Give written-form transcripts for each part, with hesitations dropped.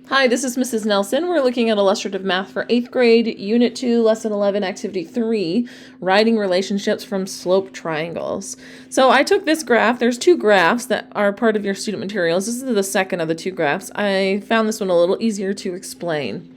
Hi, this is Mrs. Nelson. We're looking at illustrative math for 8th grade, Unit 2, Lesson 11, Activity 3, Writing Relationships from Slope Triangles. So I took this graph. There's two graphs that are part of your student materials. This is the second of the two graphs. I found this one a little easier to explain.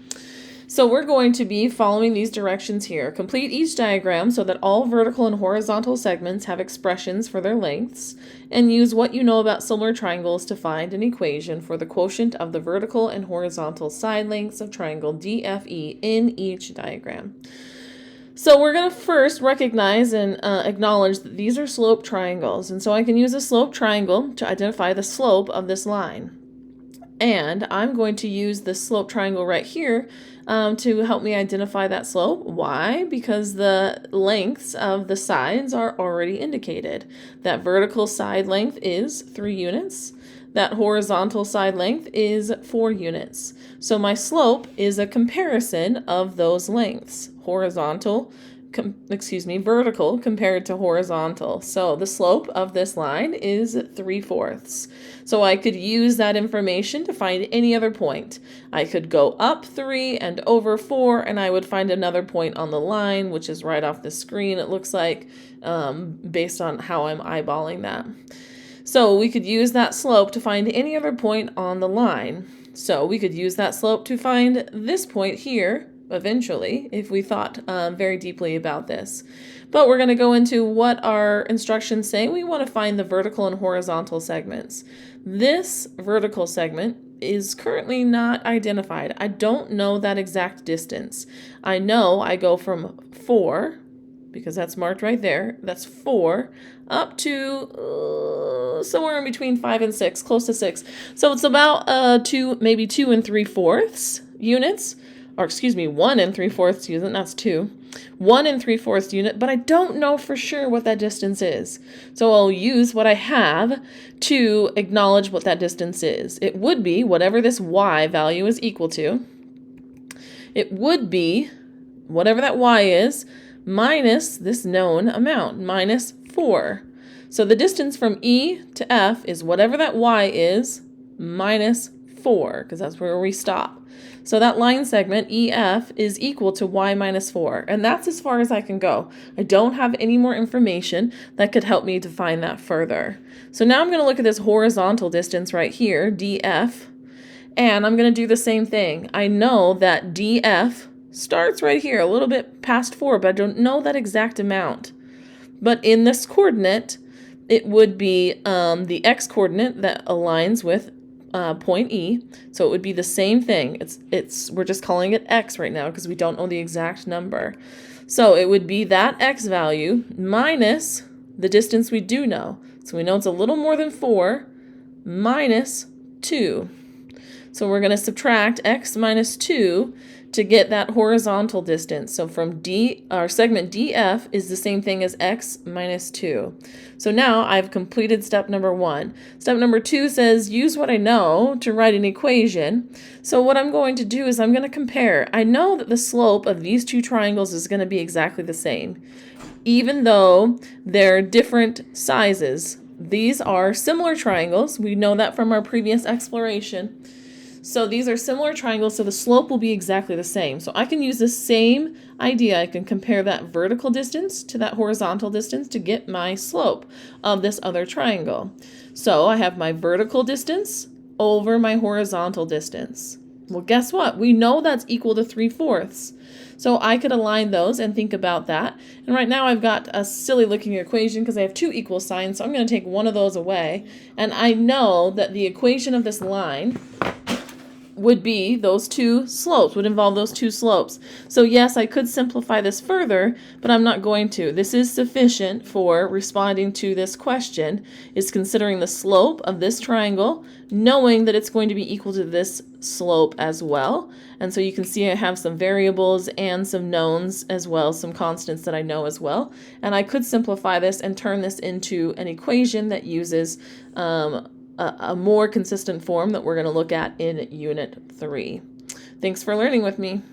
So we're going to be following these directions here. Complete each diagram so that all vertical and horizontal segments have expressions for their lengths, and use what you know about similar triangles to find an equation for the quotient of the vertical and horizontal side lengths of triangle DFE in each diagram. So we're going to first recognize and acknowledge that these are slope triangles, and so I can use a slope triangle to identify the slope of this line. And I'm going to use this slope triangle right here to help me identify that slope. Why? Because the lengths of the sides are already indicated. That vertical side length is 3 units. That horizontal side length is 4 units. So my slope is a comparison of those lengths. Vertical compared to horizontal. So the slope of this line is 3/4. So I could use that information to find any other point. I could go up 3 and over 4, and I would find another point on the line, which is right off the screen, it looks like, based on how I'm eyeballing that. So we could use that slope to find any other point on the line. So we could use that slope to find this point here, eventually, if we thought very deeply about this. But we're going to go into what our instructions say. We want to find the vertical and horizontal segments. This vertical segment is currently not identified. I don't know that exact distance. I know I go from 4, because that's marked right there, that's 4, up to somewhere in between 5 and 6, close to 6. So it's about maybe 2 3/4 units. Or 1 3/4 unit, that's 2. 1 3/4 unit, but I don't know for sure what that distance is. So I'll use what I have to acknowledge what that distance is. It would be whatever this y value is equal to. It would be whatever that y is minus this known amount, minus 4. So the distance from E to F is whatever that y is minus 4, because that's where we stop. So that line segment, EF, is equal to y minus 4, and that's as far as I can go. I don't have any more information that could help me define that further. So now I'm going to look at this horizontal distance right here, DF, and I'm going to do the same thing. I know that DF starts right here, a little bit past 4, but I don't know that exact amount. But in this coordinate, it would be the x-coordinate that aligns with point E, so it would be the same thing. We're just calling it x right now because we don't know the exact number. So it would be that x value minus the distance we do know. So we know it's a little more than 4 minus 2. So we're going to subtract x minus 2 to get that horizontal distance. So from our segment DF is the same thing as x minus 2. So now I've completed step number 1. Step number 2 says use what I know to write an equation. So what I'm going to do is I'm going to compare. I know that the slope of these two triangles is going to be exactly the same, even though they're different sizes. These are similar triangles. We know that from our previous exploration. So these are similar triangles, so the slope will be exactly the same. So I can use the same idea. I can compare that vertical distance to that horizontal distance to get my slope of this other triangle. So I have my vertical distance over my horizontal distance. Well, guess what? We know that's equal to 3/4. So I could align those and think about that. And right now I've got a silly looking equation because I have 2 equal signs, so I'm going to take one of those away. And I know that the equation of this line would be those two slopes, would involve those two slopes. So yes, I could simplify this further, but I'm not going to. This is sufficient for responding to this question, is considering the slope of this triangle, knowing that it's going to be equal to this slope as well. And so you can see I have some variables and some knowns as well, some constants that I know as well. And I could simplify this and turn this into an equation that uses a more consistent form that we're going to look at in Unit 3. Thanks for learning with me.